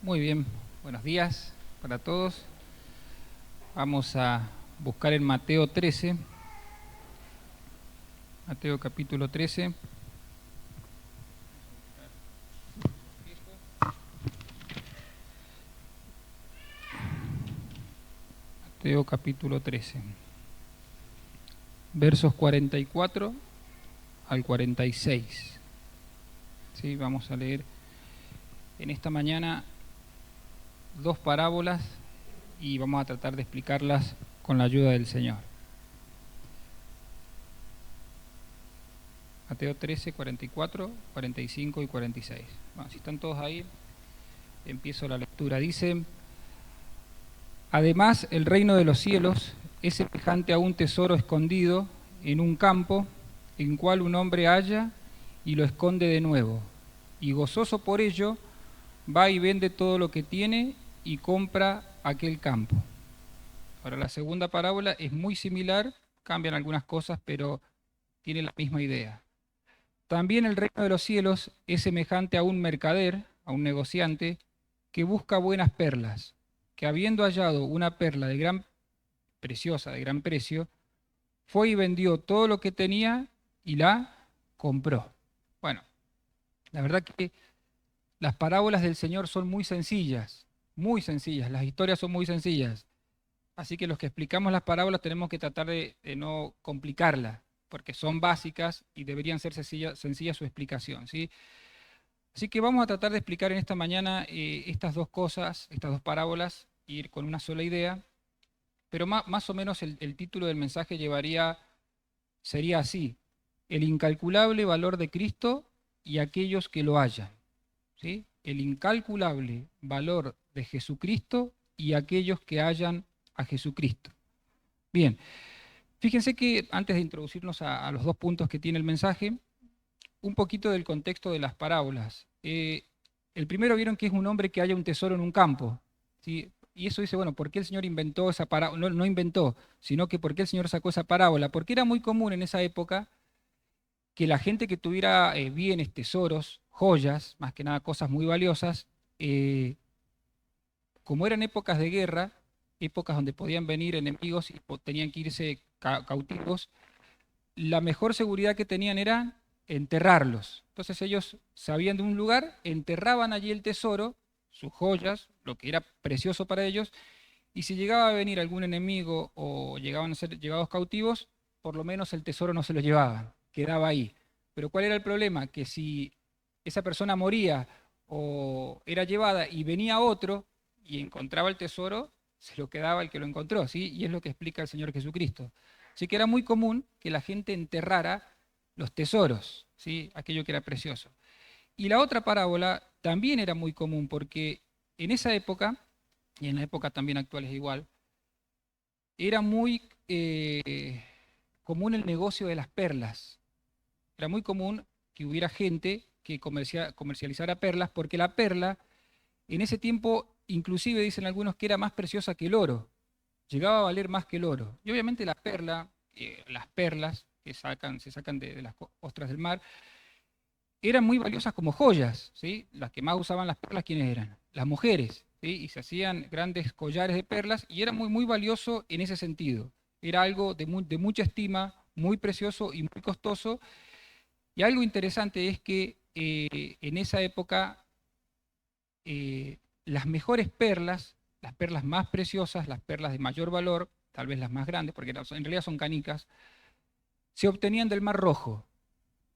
Muy bien, buenos días para todos. Vamos a buscar en Mateo 13, Mateo capítulo 13. Mateo capítulo 13, versos 44 al 46. ¿Sí? Vamos a leer en esta mañana dos parábolas y vamos a tratar de explicarlas con la ayuda del Señor. Mateo 13, 44, 45 y 46. Bueno, si están todos ahí, empiezo la lectura. Dice: Además, el reino de los cielos es semejante a un tesoro escondido en un campo, en cual un hombre halla y lo esconde de nuevo, y gozoso por ello, va y vende todo lo que tiene y compra aquel campo. Ahora, la segunda parábola es muy similar, cambian algunas cosas, pero tiene la misma idea. También el reino de los cielos es semejante a un mercader, a un negociante, que busca buenas perlas, que habiendo hallado una perla de gran preciosa, de gran precio, fue y vendió todo lo que tenía y la compró. Bueno, la verdad que las parábolas del Señor son muy sencillas, las historias son muy sencillas. Así que los que explicamos las parábolas tenemos que tratar de no complicarlas, porque son básicas y deberían ser sencillas su explicación, ¿sí? Así que vamos a tratar de explicar en esta mañana estas dos cosas, estas dos parábolas, ir con una sola idea, pero más o menos el título del mensaje sería así: el incalculable valor de Cristo y aquellos que lo hallan. ¿Sí? El incalculable valor de Jesucristo y aquellos que hallan a Jesucristo. Bien, fíjense que antes de introducirnos a los dos puntos que tiene el mensaje, un poquito del contexto de las parábolas. El primero vieron que es un hombre que halla un tesoro en un campo, ¿sí? Y eso dice, bueno, ¿por qué el Señor inventó esa parábola? No, no inventó, sino que ¿por qué el Señor sacó esa parábola? Porque era muy común en esa época que la gente que tuviera bienes, tesoros, joyas, más que nada cosas muy valiosas, eh, como eran épocas de guerra, épocas donde podían venir enemigos y tenían que irse cautivos, la mejor seguridad que tenían era enterrarlos. Entonces ellos sabían de un lugar, enterraban allí el tesoro, sus joyas, lo que era precioso para ellos, y si llegaba a venir algún enemigo o llegaban a ser llevados cautivos, por lo menos el tesoro no se lo llevaban, quedaba ahí. Pero ¿cuál era el problema? Que si esa persona moría o era llevada y venía otro y encontraba el tesoro, se lo quedaba el que lo encontró, ¿sí? Y es lo que explica el Señor Jesucristo. Así que era muy común que la gente enterrara los tesoros, ¿sí? Aquello que era precioso. Y la otra parábola también era muy común porque en esa época, y en la época también actual es igual, era muy común el negocio de las perlas. Era muy común que hubiera gente que comercializara perlas, porque la perla en ese tiempo, inclusive dicen algunos que era más preciosa que el oro, llegaba a valer más que el oro. Y obviamente la perla, las perlas que se sacan de las ostras del mar, eran muy valiosas como joyas, ¿sí? Las que más usaban las perlas, ¿quiénes eran? Las mujeres, ¿sí? Y se hacían grandes collares de perlas y era muy, muy valioso en ese sentido. Era algo de mucha estima, muy precioso y muy costoso. Y algo interesante es que en esa época las mejores perlas, las perlas más preciosas, las perlas de mayor valor, tal vez las más grandes, porque en realidad son canicas, se obtenían del Mar Rojo.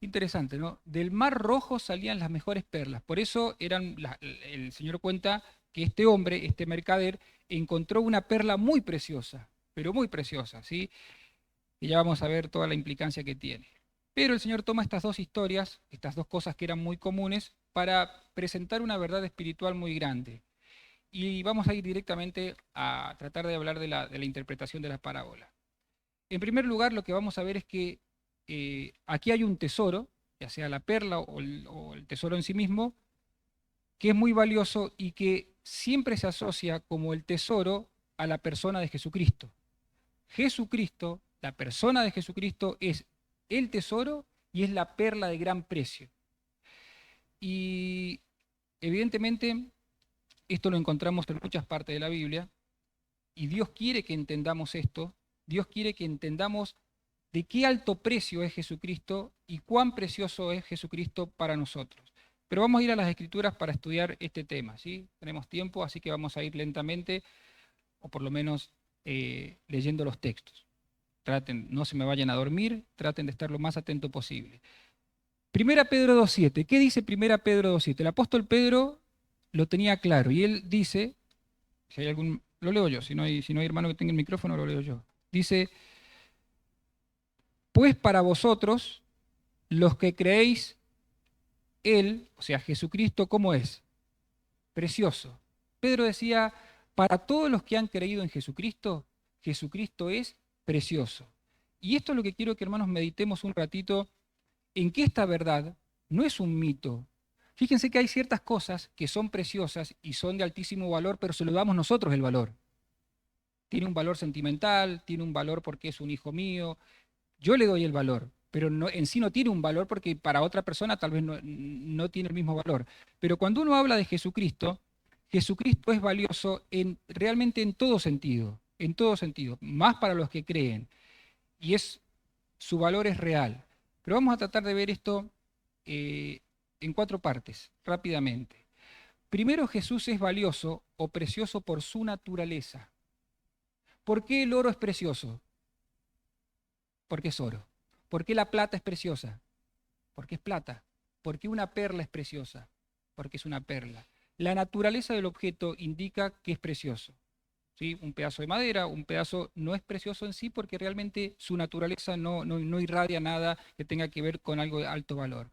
Interesante, ¿no? Del Mar Rojo salían las mejores perlas. Por eso el Señor cuenta que este hombre, este mercader, encontró una perla muy preciosa, pero muy preciosa, ¿sí? Y ya vamos a ver toda la implicancia que tiene. Pero el Señor toma estas dos historias, estas dos cosas que eran muy comunes, para presentar una verdad espiritual muy grande. Y vamos a ir directamente a tratar de hablar de la interpretación de la parábola. En primer lugar, lo que vamos a ver es que aquí hay un tesoro, ya sea la perla o el tesoro en sí mismo, que es muy valioso y que siempre se asocia como el tesoro a la persona de Jesucristo. Jesucristo, la persona de Jesucristo es el tesoro y es la perla de gran precio. Y evidentemente Esto lo encontramos en muchas partes de la Biblia y Dios quiere que entendamos esto. Dios quiere que entendamos de qué alto precio es Jesucristo y cuán precioso es Jesucristo para nosotros. Pero vamos a ir a las Escrituras para estudiar este tema, ¿sí? Tenemos tiempo, así que vamos a ir lentamente, o por lo menos leyendo los textos. Traten, no se me vayan a dormir, traten de estar lo más atento posible. Primera Pedro 2.7. ¿Qué dice Primera Pedro 2.7? El apóstol Pedro lo tenía claro y él dice, si hay algún, lo leo yo, si no hay hermano que tenga el micrófono, lo leo yo. Dice, pues para vosotros, los que creéis, Él, o sea, Jesucristo, ¿cómo es? Precioso. Pedro decía, para todos los que han creído en Jesucristo, Jesucristo es precioso. Y esto es lo que quiero que hermanos meditemos un ratito, en que esta verdad no es un mito. Fíjense que hay ciertas cosas que son preciosas y son de altísimo valor, pero se lo damos nosotros el valor. Tiene un valor sentimental, tiene un valor porque es un hijo mío. Yo le doy el valor, pero no, en sí no tiene un valor porque para otra persona tal vez no tiene el mismo valor. Pero cuando uno habla de Jesucristo, Jesucristo es valioso realmente en todo sentido, más para los que creen. Y su valor es real. Pero vamos a tratar de ver esto en 4 partes, rápidamente. Primero, Jesús es valioso o precioso por su naturaleza. ¿Por qué el oro es precioso? Porque es oro. ¿Por qué la plata es preciosa? Porque es plata. ¿Por qué una perla es preciosa? Porque es una perla. La naturaleza del objeto indica que es precioso. ¿Sí? Un pedazo de madera, un pedazo no es precioso en sí porque realmente su naturaleza no irradia nada que tenga que ver con algo de alto valor.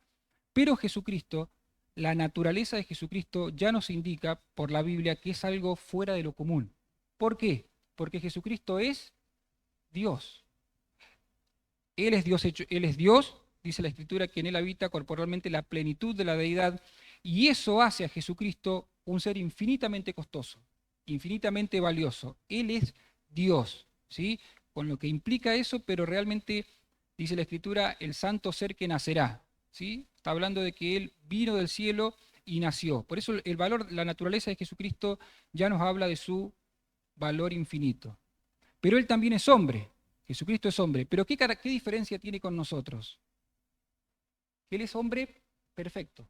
Pero Jesucristo, la naturaleza de Jesucristo ya nos indica por la Biblia que es algo fuera de lo común. ¿Por qué? Porque Jesucristo es Dios. Él es Dios hecho, Él es Dios, dice la Escritura, que en Él habita corporalmente la plenitud de la deidad, y eso hace a Jesucristo un ser infinitamente costoso, infinitamente valioso. Él es Dios, ¿sí? Con lo que implica eso, pero realmente, dice la Escritura, el santo ser que nacerá, ¿sí? Está hablando de que Él vino del cielo y nació. Por eso el valor, la naturaleza de Jesucristo ya nos habla de su valor infinito. Pero Él también es hombre. Jesucristo es hombre, pero ¿qué diferencia tiene con nosotros? Que Él es hombre perfecto,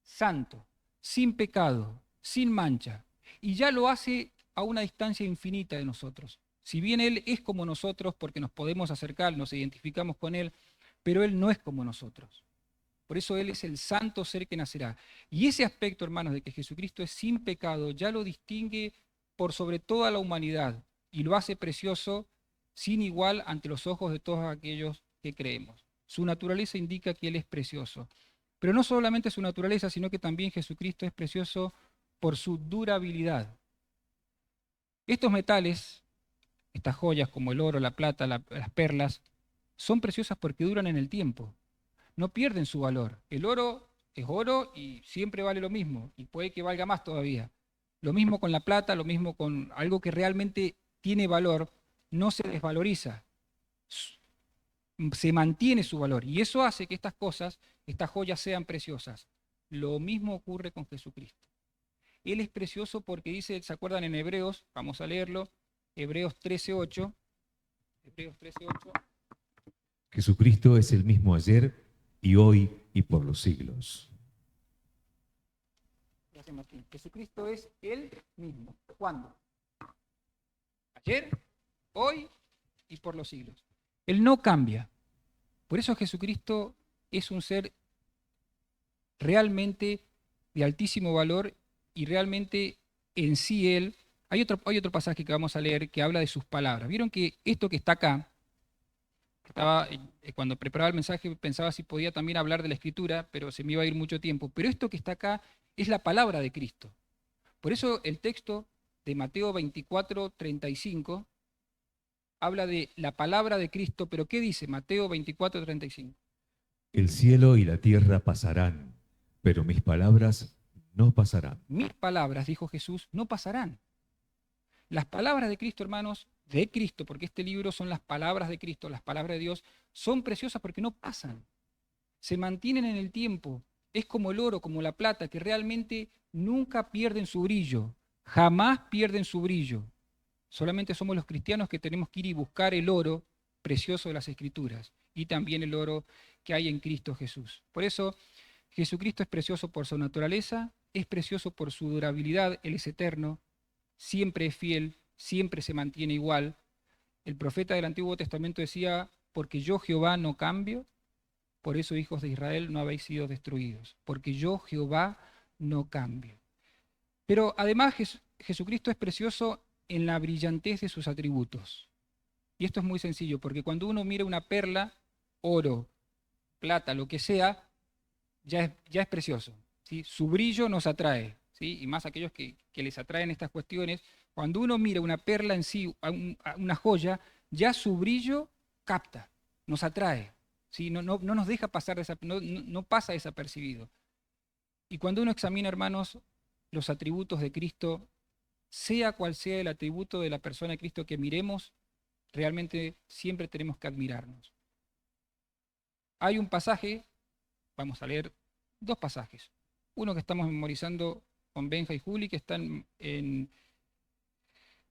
santo, sin pecado, sin mancha, y ya lo hace a una distancia infinita de nosotros. Si bien Él es como nosotros, porque nos podemos acercar, nos identificamos con Él, pero Él no es como nosotros. Por eso Él es el santo ser que nacerá. Y ese aspecto, hermanos, de que Jesucristo es sin pecado, ya lo distingue por sobre toda la humanidad y lo hace precioso sin igual ante los ojos de todos aquellos que creemos. Su naturaleza indica que Él es precioso. Pero no solamente su naturaleza, sino que también Jesucristo es precioso por su durabilidad. Estos metales, estas joyas como el oro, la plata, las perlas, son preciosas porque duran en el tiempo. No pierden su valor. El oro es oro y siempre vale lo mismo, y puede que valga más todavía. Lo mismo con la plata, lo mismo con algo que realmente tiene valor, no se desvaloriza, se mantiene su valor, y eso hace que estas cosas, estas joyas sean preciosas. Lo mismo ocurre con Jesucristo. Él es precioso porque dice, ¿se acuerdan en Hebreos? Vamos a leerlo, Hebreos 13:8. Hebreos 13:8. Jesucristo es el mismo ayer y hoy y por los siglos. Gracias, Martín. Jesucristo es Él mismo. ¿Cuándo? Ayer, hoy y por los siglos. Él no cambia. Por eso Jesucristo es un ser realmente de altísimo valor y realmente en sí Él. Hay otro pasaje que vamos a leer que habla de sus palabras. Vieron que esto que está acá, cuando preparaba el mensaje pensaba si podía también hablar de la Escritura, pero se me iba a ir mucho tiempo. Pero esto que está acá es la palabra de Cristo. Por eso el texto de Mateo 24:35 habla de la palabra de Cristo, pero ¿qué dice Mateo 24:35? El cielo y la tierra pasarán, pero mis palabras no pasarán. Mis palabras, dijo Jesús, no pasarán. Las palabras de Cristo, hermanos, de Cristo, porque este libro son las palabras de Cristo, las palabras de Dios, son preciosas porque no pasan. Se mantienen en el tiempo. Es como el oro, como la plata, que realmente nunca pierden su brillo, jamás pierden su brillo. Solamente somos los cristianos que tenemos que ir y buscar el oro precioso de las Escrituras y también el oro que hay en Cristo Jesús. Por eso, Jesucristo es precioso por su naturaleza, es precioso por su durabilidad, Él es eterno, siempre es fiel, siempre se mantiene igual. El profeta del Antiguo Testamento decía, porque yo Jehová no cambio, por eso hijos de Israel no habéis sido destruidos, porque yo Jehová no cambio. Pero además Jesucristo es precioso en la brillantez de sus atributos. Y esto es muy sencillo, porque cuando uno mira una perla, oro, plata, lo que sea, ya es precioso, ¿sí? Su brillo nos atrae, ¿sí? Y más aquellos que les atraen estas cuestiones. Cuando uno mira una perla en sí, a una joya, ya su brillo capta, nos atrae, ¿sí? No nos deja pasar, no pasa desapercibido. Y cuando uno examina, hermanos, los atributos de Cristo, sea cual sea el atributo de la persona de Cristo que miremos, realmente siempre tenemos que admirarnos. Hay un pasaje, vamos a leer dos pasajes. Uno que estamos memorizando con Benja y Juli, que está en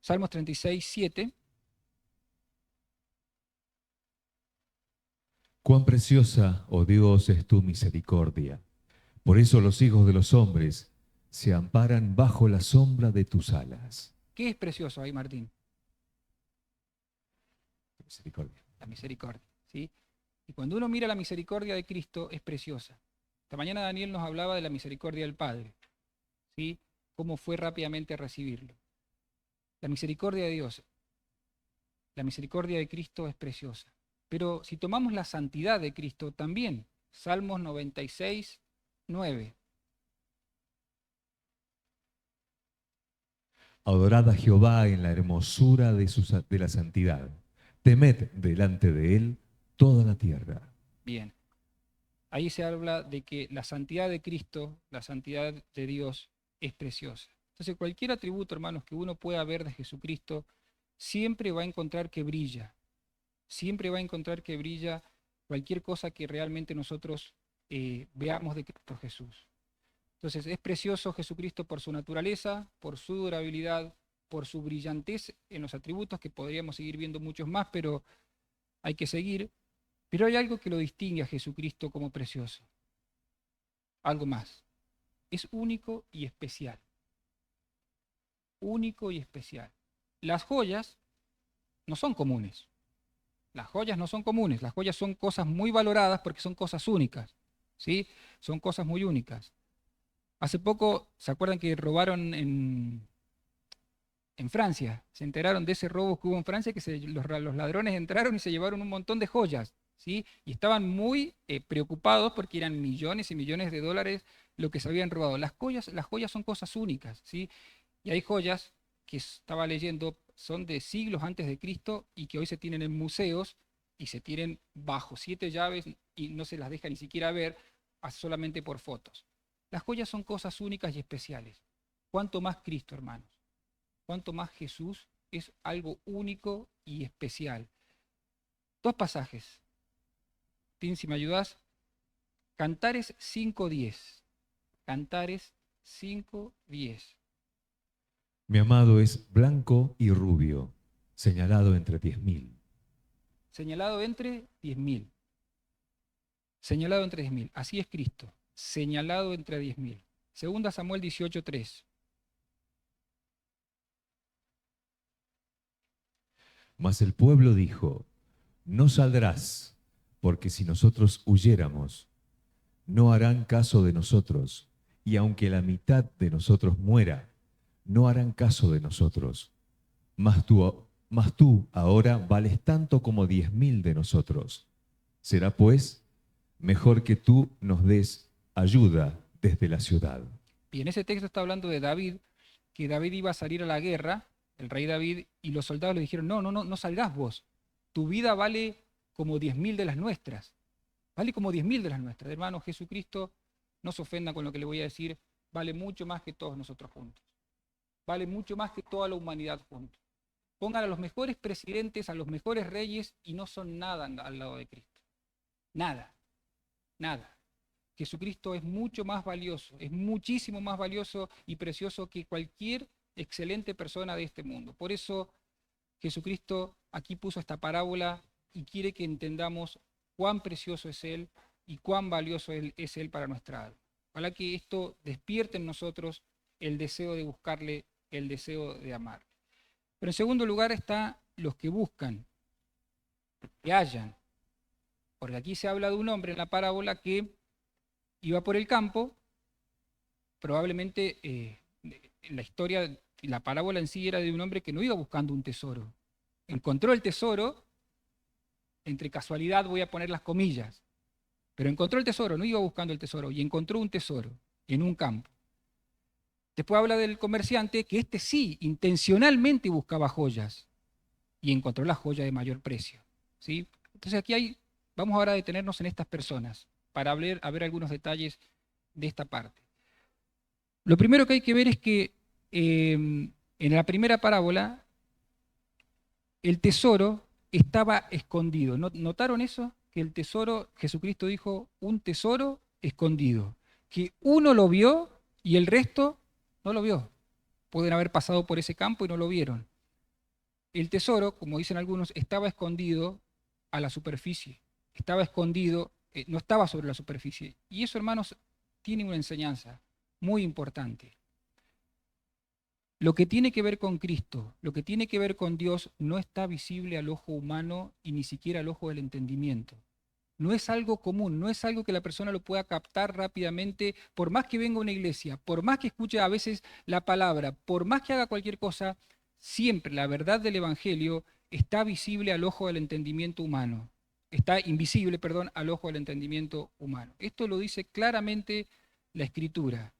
Salmos 36, 7. Cuán preciosa, oh Dios, es tu misericordia. Por eso los hijos de los hombres se amparan bajo la sombra de tus alas. ¿Qué es precioso ahí, Martín? Misericordia. La misericordia, ¿sí? Y cuando uno mira la misericordia de Cristo, es preciosa. Esta mañana Daniel nos hablaba de la misericordia del Padre, ¿sí? Cómo fue rápidamente a recibirlo. La misericordia de Dios, la misericordia de Cristo es preciosa. Pero si tomamos la santidad de Cristo también, Salmos 96, 9. Adorad a Jehová en la hermosura de la santidad. Temed delante de él toda la tierra. Bien, ahí se habla de que la santidad de Cristo, la santidad de Dios, es preciosa. Entonces, cualquier atributo, hermanos, que uno pueda ver de Jesucristo, siempre va a encontrar que brilla. Siempre va a encontrar que brilla cualquier cosa que realmente nosotros veamos de Cristo Jesús. Entonces, es precioso Jesucristo por su naturaleza, por su durabilidad, por su brillantez en los atributos, que podríamos seguir viendo muchos más, pero hay que seguir. Pero hay algo que lo distingue a Jesucristo como precioso. Algo más. Es único y especial. Único y especial. Las joyas no son comunes. Las joyas no son comunes. Las joyas son cosas muy valoradas porque son cosas únicas. ¿Sí? Son cosas muy únicas. Hace poco, ¿se acuerdan que robaron en Francia? Se enteraron de ese robo que hubo en Francia, que los ladrones entraron y se llevaron un montón de joyas, ¿sí? Y estaban muy preocupados porque eran millones y millones de dólares lo que se habían robado. Las joyas son cosas únicas, ¿sí? Y hay joyas que estaba leyendo, son de siglos antes de Cristo y que hoy se tienen en museos y se tienen bajo 7 llaves y no se las deja ni siquiera ver, solamente por fotos. Las joyas son cosas únicas y especiales. ¿Cuánto más Cristo, hermanos? ¿Cuánto más Jesús es algo único y especial? Dos pasajes. Tim, si me ayudas. Cantares 5:10. Cantares 5:10. Mi amado es blanco y rubio, señalado entre 10.000. Señalado entre 10.000. Señalado entre 10.000. Así es Cristo. Señalado entre 10.000. Segunda Samuel 18:3. Mas el pueblo dijo, no saldrás, porque si nosotros huyéramos, no harán caso de nosotros, y aunque la mitad de nosotros muera, no harán caso de nosotros. Mas tú ahora vales tanto como 10.000 de nosotros. Será pues mejor que tú nos des ayuda desde la ciudad. Y en ese texto está hablando de David, que David iba a salir a la guerra, el rey David, y los soldados le dijeron, no salgás vos, tu vida vale como 10.000 de las nuestras, vale como 10.000 de las nuestras. Hermano, Jesucristo, no se ofenda con lo que le voy a decir, vale mucho más que todos nosotros juntos, vale mucho más que toda la humanidad juntos. Pongan a los mejores presidentes, a los mejores reyes, y no son nada al lado de Cristo. Nada, nada. Jesucristo es mucho más valioso, es muchísimo más valioso y precioso que cualquier excelente persona de este mundo. Por eso Jesucristo aquí puso esta parábola y quiere que entendamos cuán precioso es Él y cuán valioso es Él para nuestra alma. Ojalá que esto despierte en nosotros el deseo de buscarle, el deseo de amar. Pero en segundo lugar está los que buscan, que hallan. Porque aquí se habla de un hombre en la parábola que iba por el campo, probablemente la historia, la parábola en sí era de un hombre que no iba buscando un tesoro. Encontró el tesoro, entre casualidad voy a poner las comillas, pero encontró el tesoro, no iba buscando el tesoro, y encontró un tesoro en un campo. Después habla del comerciante que este sí, intencionalmente buscaba joyas y encontró la joya de mayor precio, ¿sí? Entonces vamos ahora a detenernos en estas personas para ver algunos detalles de esta parte. Lo primero que hay que ver es que en la primera parábola el tesoro estaba escondido. ¿Notaron eso? Que el tesoro, Jesucristo dijo, un tesoro escondido. Que uno lo vio y el resto no lo vio. Pueden haber pasado por ese campo y no lo vieron. El tesoro, como dicen algunos, estaba escondido a la superficie. Estaba escondido, no estaba sobre la superficie. Y eso, hermanos, tiene una enseñanza muy importante. Lo que tiene que ver con Cristo, lo que tiene que ver con Dios, no está visible al ojo humano y ni siquiera al ojo del entendimiento. No es algo común, no es algo que la persona lo pueda captar rápidamente, por más que venga a una iglesia, por más que escuche a veces la palabra, por más que haga cualquier cosa, siempre la verdad del Evangelio está visible al ojo del entendimiento humano. Está invisible, perdón, al ojo del entendimiento humano. Esto lo dice claramente la Escritura.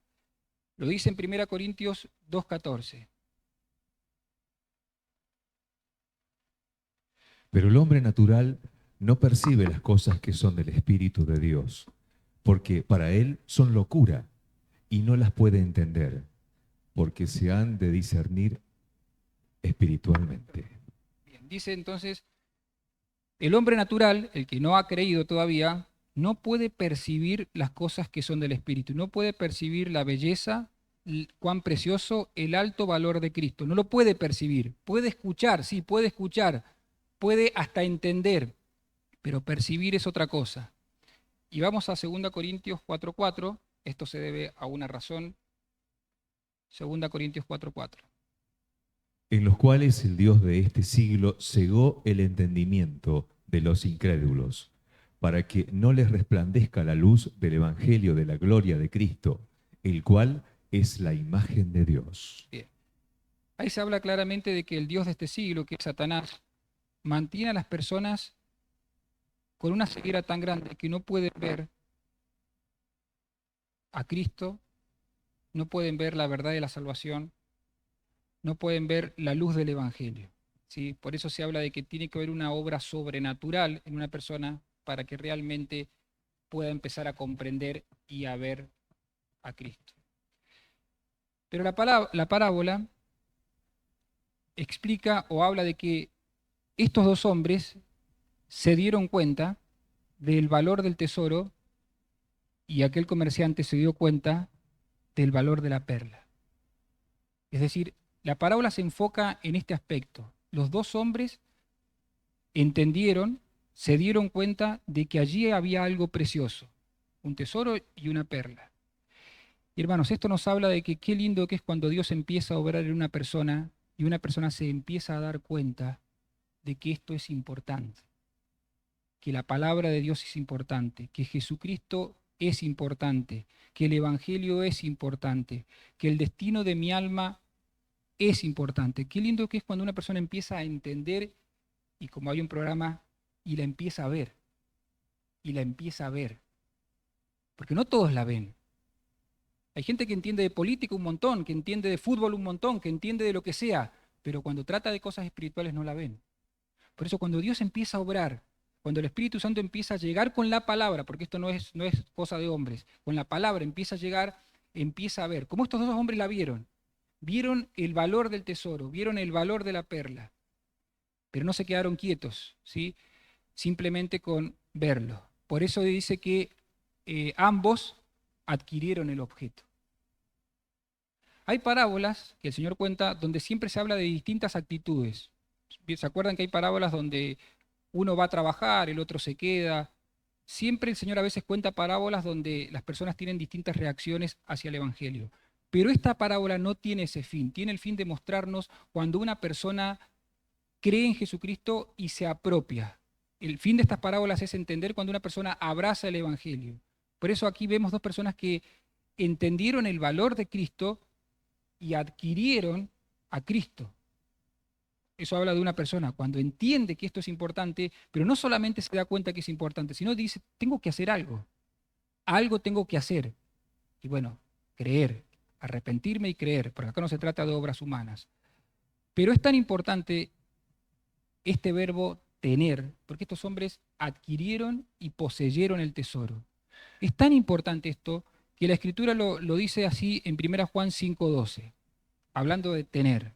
Lo dice en 1 Corintios 2:14. Pero el hombre natural no percibe las cosas que son del Espíritu de Dios, porque para él son locura y no las puede entender, porque se han de discernir espiritualmente. Bien, dice entonces, el hombre natural, el que no ha creído todavía, no puede percibir las cosas que son del Espíritu, no puede percibir la belleza, cuán precioso, el alto valor de Cristo. No lo puede percibir. Puede escuchar, sí, puede escuchar, puede hasta entender, pero percibir es otra cosa. Y vamos a 2 Corintios 4:4, esto se debe a una razón. 2 Corintios 4:4. En los cuales el Dios de este siglo cegó el entendimiento de los incrédulos, para que no les resplandezca la luz del Evangelio de la gloria de Cristo, el cual es la imagen de Dios. Bien. Ahí se habla claramente de que el Dios de este siglo, que es Satanás, mantiene a las personas con una ceguera tan grande que no pueden ver a Cristo, no pueden ver la verdad de la salvación, no pueden ver la luz del Evangelio, ¿sí? Por eso se habla de que tiene que haber una obra sobrenatural en una persona para que realmente pueda empezar a comprender y a ver a Cristo. Pero la parábola explica o habla de que estos dos hombres se dieron cuenta del valor del tesoro y aquel comerciante se dio cuenta del valor de la perla. Es decir, la parábola se enfoca en este aspecto. Los dos hombres entendieron, se dieron cuenta de que allí había algo precioso, un tesoro y una perla. Y hermanos, esto nos habla de que qué lindo que es cuando Dios empieza a obrar en una persona y una persona se empieza a dar cuenta de que esto es importante, que la palabra de Dios es importante, que Jesucristo es importante, que el Evangelio es importante, que el destino de mi alma es importante. Qué lindo que es cuando una persona empieza a entender y como hay un programa y la empieza a ver, y la empieza a ver, porque no todos la ven. Hay gente que entiende de política un montón, que entiende de fútbol un montón, que entiende de lo que sea, pero cuando trata de cosas espirituales no la ven. Por eso cuando Dios empieza a obrar, cuando el Espíritu Santo empieza a llegar con la palabra, porque esto no es cosa de hombres, con la palabra empieza a llegar, empieza a ver. Como estos dos hombres la vieron, vieron el valor del tesoro, vieron el valor de la perla, pero no se quedaron quietos, ¿sí? Simplemente con verlo. Por eso dice que ambos adquirieron el objeto. Hay parábolas que el Señor cuenta donde siempre se habla de distintas actitudes. ¿Se acuerdan que hay parábolas donde uno va a trabajar, el otro se queda? Siempre el Señor a veces cuenta parábolas donde las personas tienen distintas reacciones hacia el Evangelio. Pero esta parábola no tiene ese fin, tiene el fin de mostrarnos cuando una persona cree en Jesucristo y se apropia. El fin de estas parábolas es entender cuando una persona abraza el Evangelio. Por eso aquí vemos dos personas que entendieron el valor de Cristo y adquirieron a Cristo. Eso habla de una persona cuando entiende que esto es importante, pero no solamente se da cuenta que es importante, sino dice, tengo que hacer algo tengo que hacer. Y bueno, creer, arrepentirme y creer, porque acá no se trata de obras humanas. Pero es tan importante este verbo tener, porque estos hombres adquirieron y poseyeron el tesoro. Es tan importante esto que la Escritura lo dice así en 1 Juan 5:12, hablando de tener.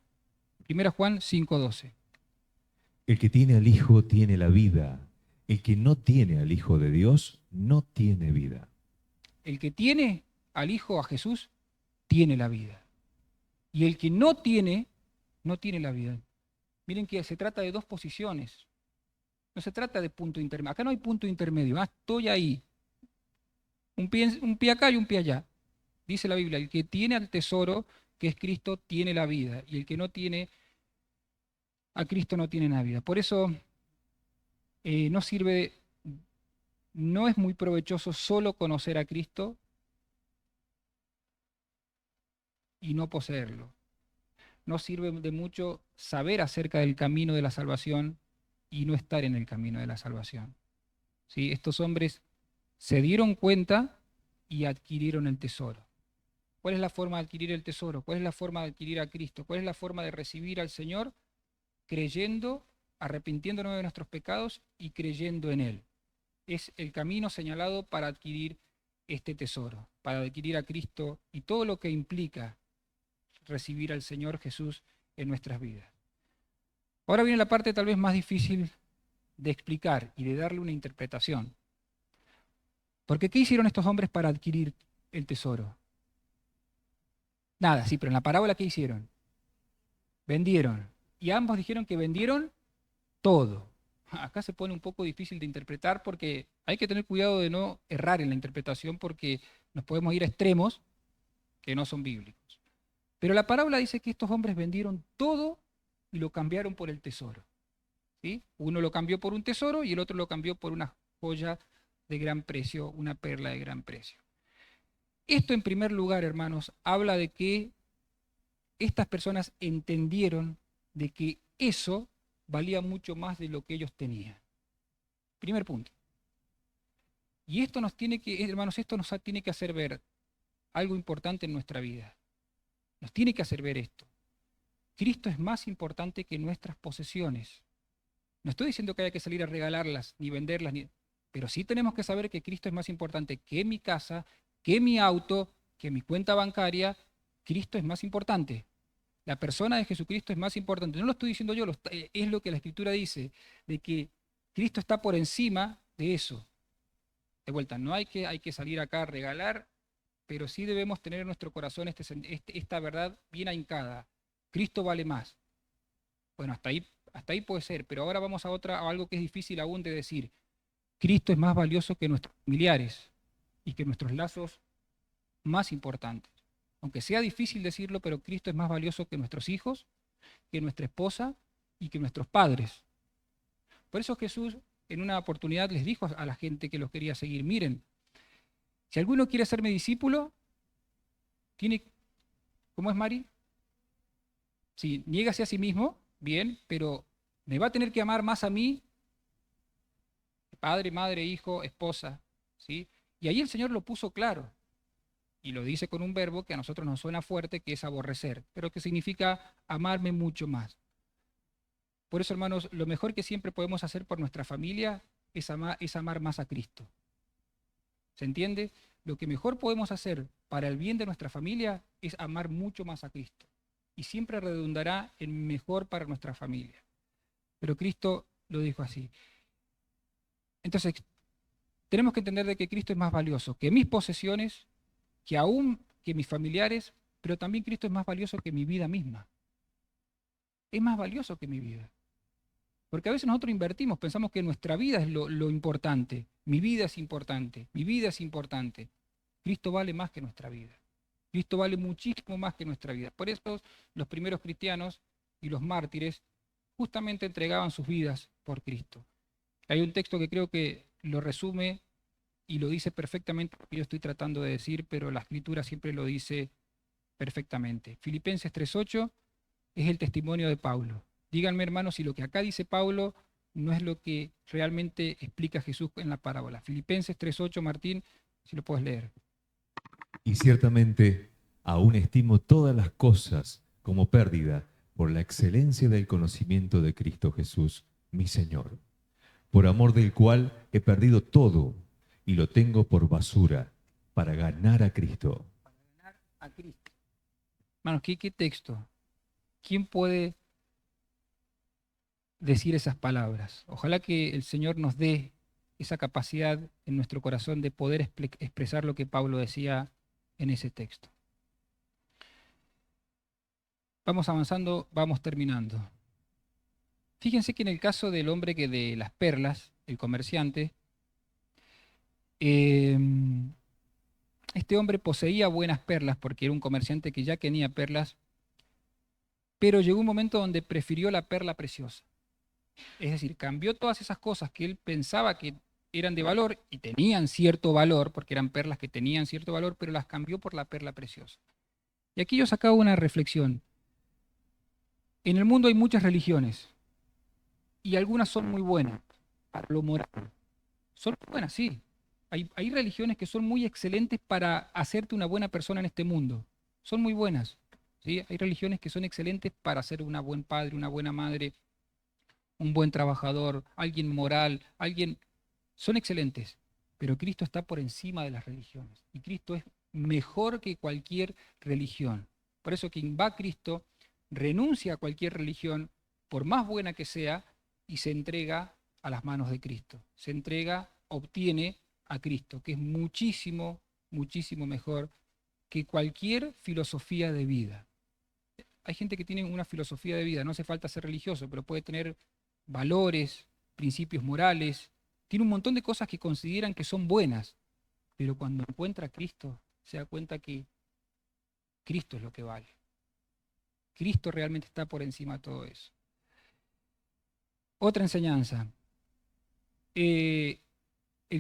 1 Juan 5:12. El que tiene al Hijo tiene la vida. El que no tiene al Hijo de Dios no tiene vida. El que tiene al Hijo, a Jesús, tiene la vida. Y el que no tiene la vida. Miren que se trata de dos posiciones. No se trata de punto intermedio. Acá no hay punto intermedio. Estoy ahí. Un pie acá y un pie allá. Dice la Biblia, el que tiene al tesoro, que es Cristo, tiene la vida. Y el que no tiene a Cristo no tiene la vida. Por eso no sirve, no es muy provechoso solo conocer a Cristo y no poseerlo. No sirve de mucho saber acerca del camino de la salvación y no estar en el camino de la salvación. ¿Sí? Estos hombres se dieron cuenta y adquirieron el tesoro. ¿Cuál es la forma de adquirir el tesoro? ¿Cuál es la forma de adquirir a Cristo? ¿Cuál es la forma de recibir al Señor? Creyendo, arrepintiéndonos de nuestros pecados y creyendo en Él. Es el camino señalado para adquirir este tesoro, para adquirir a Cristo y todo lo que implica recibir al Señor Jesús en nuestras vidas. Ahora viene la parte tal vez más difícil de explicar y de darle una interpretación. Porque ¿qué hicieron estos hombres para adquirir el tesoro? Nada, sí, pero en la parábola ¿qué hicieron? Vendieron. Y ambos dijeron que vendieron todo. Acá se pone un poco difícil de interpretar porque hay que tener cuidado de no errar en la interpretación porque nos podemos ir a extremos que no son bíblicos. Pero la parábola dice que estos hombres vendieron todo y lo cambiaron por el tesoro. ¿Sí? Uno lo cambió por un tesoro y el otro lo cambió por una joya de gran precio, una perla de gran precio. Esto en primer lugar, hermanos, habla de que estas personas entendieron de que eso valía mucho más de lo que ellos tenían. Primer punto. Y esto nos tiene que, hermanos, esto nos tiene que hacer ver algo importante en nuestra vida. Nos tiene que hacer ver esto. Cristo es más importante que nuestras posesiones. No estoy diciendo que haya que salir a regalarlas, ni venderlas, pero sí tenemos que saber que Cristo es más importante que mi casa, que mi auto, que mi cuenta bancaria. Cristo es más importante. La persona de Jesucristo es más importante. No lo estoy diciendo yo, es lo que la Escritura dice, de que Cristo está por encima de eso. De vuelta, no hay que salir acá a regalar, pero sí debemos tener en nuestro corazón esta verdad bien ahincada. Cristo vale más. Bueno, hasta ahí puede ser, pero ahora vamos a algo que es difícil aún de decir. Cristo es más valioso que nuestros familiares y que nuestros lazos más importantes. Aunque sea difícil decirlo, pero Cristo es más valioso que nuestros hijos, que nuestra esposa y que nuestros padres. Por eso Jesús en una oportunidad les dijo a la gente que los quería seguir, miren, si alguno quiere ser mi discípulo, ¿cómo es Mari? Sí, niégase a sí mismo, bien, pero me va a tener que amar más a mí, padre, madre, hijo, esposa, ¿sí? Y ahí el Señor lo puso claro. Y lo dice con un verbo que a nosotros nos suena fuerte, que es aborrecer, pero que significa amarme mucho más. Por eso, hermanos, lo mejor que siempre podemos hacer por nuestra familia es amar más a Cristo. ¿Se entiende? Lo que mejor podemos hacer para el bien de nuestra familia es amar mucho más a Cristo. Y siempre redundará en mejor para nuestra familia. Pero Cristo lo dijo así. Entonces, tenemos que entender de que Cristo es más valioso que mis posesiones, que aún que mis familiares, pero también Cristo es más valioso que mi vida misma. Es más valioso que mi vida. Porque a veces nosotros invertimos, pensamos que nuestra vida es lo importante. Mi vida es importante, mi vida es importante. Cristo vale más que nuestra vida. Cristo vale muchísimo más que nuestra vida. Por eso los primeros cristianos y los mártires justamente entregaban sus vidas por Cristo. Hay un texto que creo que lo resume y lo dice perfectamente lo que yo estoy tratando de decir, pero la Escritura siempre lo dice perfectamente. Filipenses 3:8 es el testimonio de Pablo. Díganme, hermanos, si lo que acá dice Pablo no es lo que realmente explica Jesús en la parábola. Filipenses 3:8, Martín, si lo puedes leer. Y ciertamente aún estimo todas las cosas como pérdida por la excelencia del conocimiento de Cristo Jesús, mi Señor, por amor del cual he perdido todo y lo tengo por basura para ganar a Cristo. Para ganar a Cristo. Hermanos, ¿qué texto? ¿Quién puede decir esas palabras? Ojalá que el Señor nos dé esa capacidad en nuestro corazón de poder expresar lo que Pablo decía en ese texto. Vamos avanzando, vamos terminando. Fíjense que en el caso del hombre que de las perlas, el comerciante, este hombre poseía buenas perlas porque era un comerciante que ya tenía perlas, pero llegó un momento donde prefirió la perla preciosa. Es decir, cambió todas esas cosas que él pensaba que eran de valor y tenían cierto valor, porque eran perlas que tenían cierto valor, pero las cambió por la perla preciosa. Y aquí yo sacaba una reflexión. En el mundo hay muchas religiones y algunas son muy buenas para lo moral. Son buenas, sí. Hay religiones que son muy excelentes para hacerte una buena persona en este mundo. Son muy buenas. ¿Sí? Hay religiones que son excelentes para ser un buen padre, una buena madre, un buen trabajador, alguien moral, alguien... Son excelentes, pero Cristo está por encima de las religiones. Y Cristo es mejor que cualquier religión. Por eso quien va a Cristo renuncia a cualquier religión, por más buena que sea, y se entrega a las manos de Cristo. Se entrega, obtiene a Cristo, que es muchísimo, muchísimo mejor que cualquier filosofía de vida. Hay gente que tiene una filosofía de vida, no hace falta ser religioso, pero puede tener valores, principios morales, tiene un montón de cosas que consideran que son buenas, pero cuando encuentra a Cristo se da cuenta que Cristo es lo que vale. Cristo realmente está por encima de todo eso. Otra enseñanza. El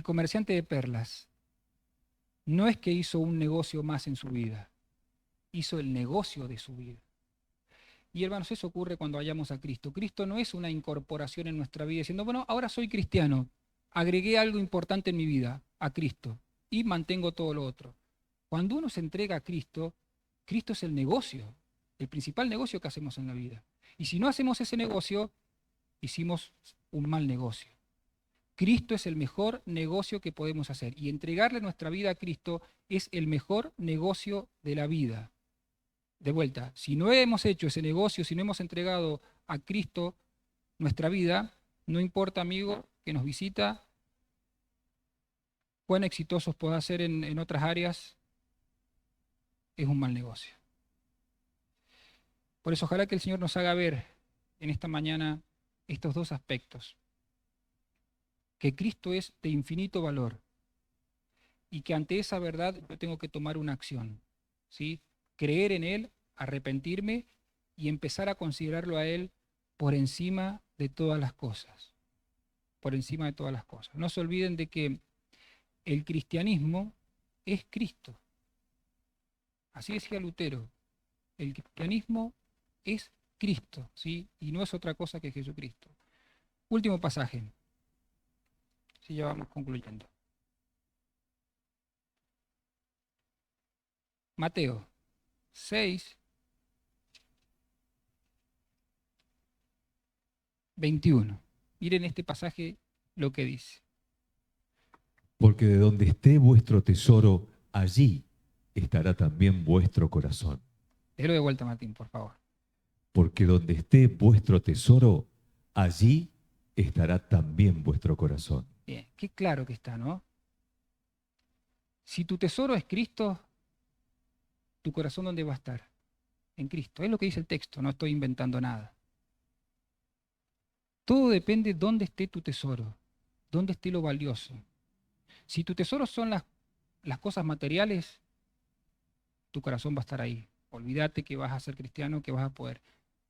comerciante de perlas no es que hizo un negocio más en su vida, hizo el negocio de su vida. Y hermanos, eso ocurre cuando vayamos a Cristo. Cristo no es una incorporación en nuestra vida diciendo, bueno, ahora soy cristiano, agregué algo importante en mi vida, a Cristo, y mantengo todo lo otro. Cuando uno se entrega a Cristo, Cristo es el negocio, el principal negocio que hacemos en la vida. Y si no hacemos ese negocio, hicimos un mal negocio. Cristo es el mejor negocio que podemos hacer. Y entregarle nuestra vida a Cristo es el mejor negocio de la vida. De vuelta, si no hemos hecho ese negocio, si no hemos entregado a Cristo nuestra vida, no importa, amigo, que nos visita, cuán exitosos pueda ser en otras áreas, es un mal negocio. Por eso ojalá que el Señor nos haga ver en esta mañana estos dos aspectos. Que Cristo es de infinito valor y que ante esa verdad yo tengo que tomar una acción, ¿sí? Creer en Él, arrepentirme y empezar a considerarlo a Él por encima de todas las cosas. Por encima de todas las cosas. No se olviden de que el cristianismo es Cristo. Así decía Lutero. El cristianismo es Cristo, ¿sí? Y no es otra cosa que Jesucristo. Último pasaje. Sí, ya vamos concluyendo. Mateo 6, 21. Miren este pasaje lo que dice. Porque de donde esté vuestro tesoro, allí estará también vuestro corazón. Léelo de vuelta, Martín, por favor. Porque donde esté vuestro tesoro, allí estará también vuestro corazón. Bien, qué claro que está, ¿no? Si tu tesoro es Cristo, ¿Tu corazón dónde va a estar? En Cristo. Es lo que dice el texto, no estoy inventando nada. Todo depende de dónde esté tu tesoro, dónde esté lo valioso. Si tu tesoro son las cosas materiales, tu corazón va a estar ahí. Olvídate que vas a ser cristiano, que vas a poder.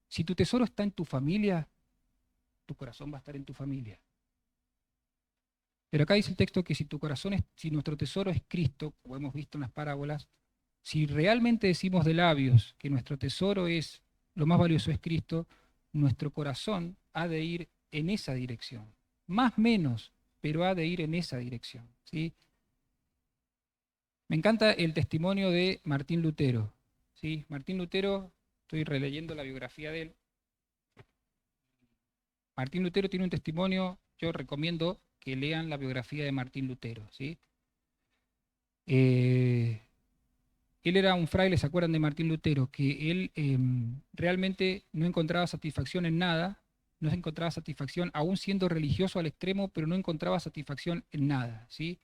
Si tu tesoro está en tu familia, tu corazón va a estar en tu familia. Pero acá dice el texto que si nuestro tesoro es Cristo, como hemos visto en las parábolas, si realmente decimos de labios que nuestro tesoro es, lo más valioso es Cristo, nuestro corazón ha de ir en esa dirección. Más menos, pero ha de ir en esa dirección, ¿sí? Me encanta el testimonio de Martín Lutero, ¿sí? Martín Lutero, estoy releyendo la biografía de él. Martín Lutero tiene un testimonio, yo recomiendo que lean la biografía de Martín Lutero, ¿sí? Él era un fraile, ¿se acuerdan de Martín Lutero? Que él realmente no encontraba satisfacción en nada, no encontraba satisfacción, aún siendo religioso al extremo, pero no encontraba satisfacción en nada, ¿sí?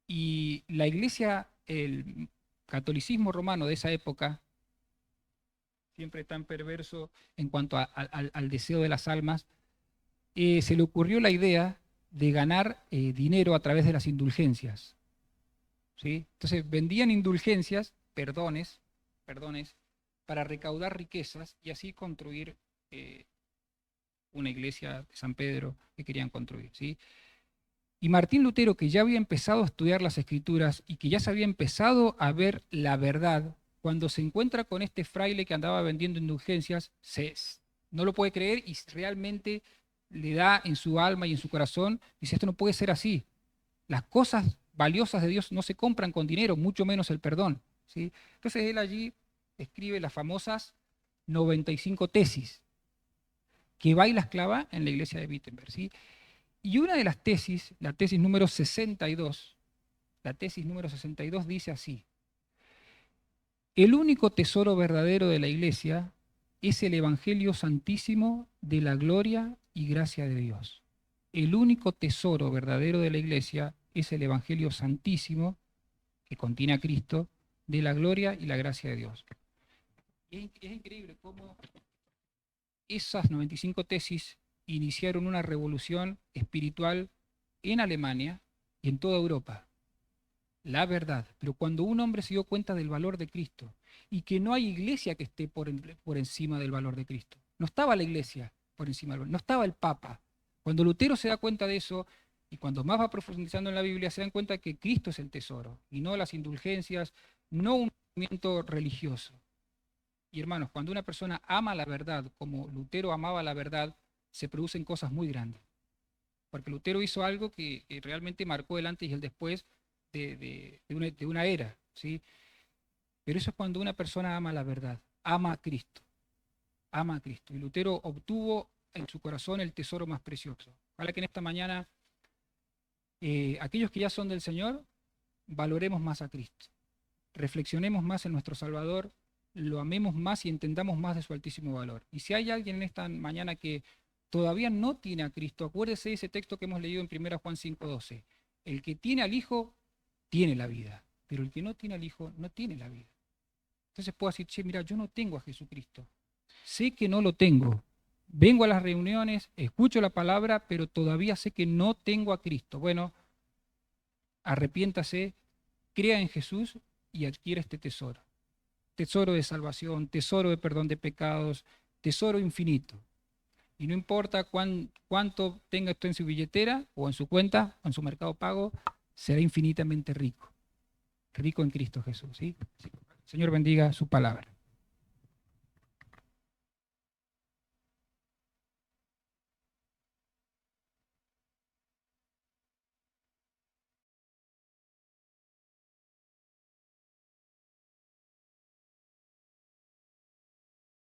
Y la iglesia, el catolicismo romano de esa época, siempre tan perverso en cuanto al deseo de las almas, se le ocurrió la idea de ganar dinero a través de las indulgencias, ¿sí? Entonces vendían indulgencias, perdones, para recaudar riquezas y así construir una iglesia de San Pedro que querían construir, ¿sí? Y Martín Lutero, que ya había empezado a estudiar las Escrituras y que ya se había empezado a ver la verdad, cuando se encuentra con este fraile que andaba vendiendo indulgencias, no lo puede creer y realmente le da en su alma y en su corazón, dice, esto no puede ser así. Las cosas valiosas de Dios no se compran con dinero, mucho menos el perdón, ¿sí? Entonces él allí escribe las famosas 95 tesis, que va y las clava en la iglesia de Wittenberg, ¿sí? Y una de las tesis, la tesis número 62, dice así: el único tesoro verdadero de la iglesia es el Evangelio Santísimo de la gloria y gracia de Dios. El único tesoro verdadero de la iglesia es el Evangelio Santísimo, que contiene a Cristo, de la gloria y la gracia de Dios. Y es increíble cómo esas 95 tesis iniciaron una revolución espiritual en Alemania y en toda Europa. La verdad. Pero cuando un hombre se dio cuenta del valor de Cristo y que no hay iglesia que esté por encima del valor de Cristo. No estaba la iglesia por encima del valor, no estaba el Papa. Cuando Lutero se da cuenta de eso y cuando más va profundizando en la Biblia se dan cuenta que Cristo es el tesoro y no las indulgencias, no un movimiento religioso. Y hermanos, cuando una persona ama la verdad como Lutero amaba la verdad, se producen cosas muy grandes. Porque Lutero hizo algo que realmente marcó el antes y el después de una era, ¿sí? Pero eso es cuando una persona ama la verdad, ama a Cristo, ama a Cristo. Y Lutero obtuvo en su corazón el tesoro más precioso. Ojalá que en esta mañana aquellos que ya son del Señor, valoremos más a Cristo, reflexionemos más en nuestro Salvador, lo amemos más y entendamos más de su altísimo valor. Y si hay alguien en esta mañana que todavía no tiene a Cristo, acuérdese de ese texto que hemos leído en 1 Juan 5:12. El que tiene al Hijo tiene la vida, pero el que no tiene al Hijo no tiene la vida. Entonces puedo decir, che, mira, yo no tengo a Jesucristo. Sé que no lo tengo. Vengo a las reuniones, escucho la palabra, pero todavía sé que no tengo a Cristo. Bueno, arrepiéntase, crea en Jesús y adquiere este tesoro. Tesoro de salvación, tesoro de perdón de pecados, tesoro infinito. Y no importa cuánto tenga esto en su billetera o en su cuenta o en su mercado pago, será infinitamente rico. Rico en Cristo Jesús, ¿sí? Señor bendiga su palabra.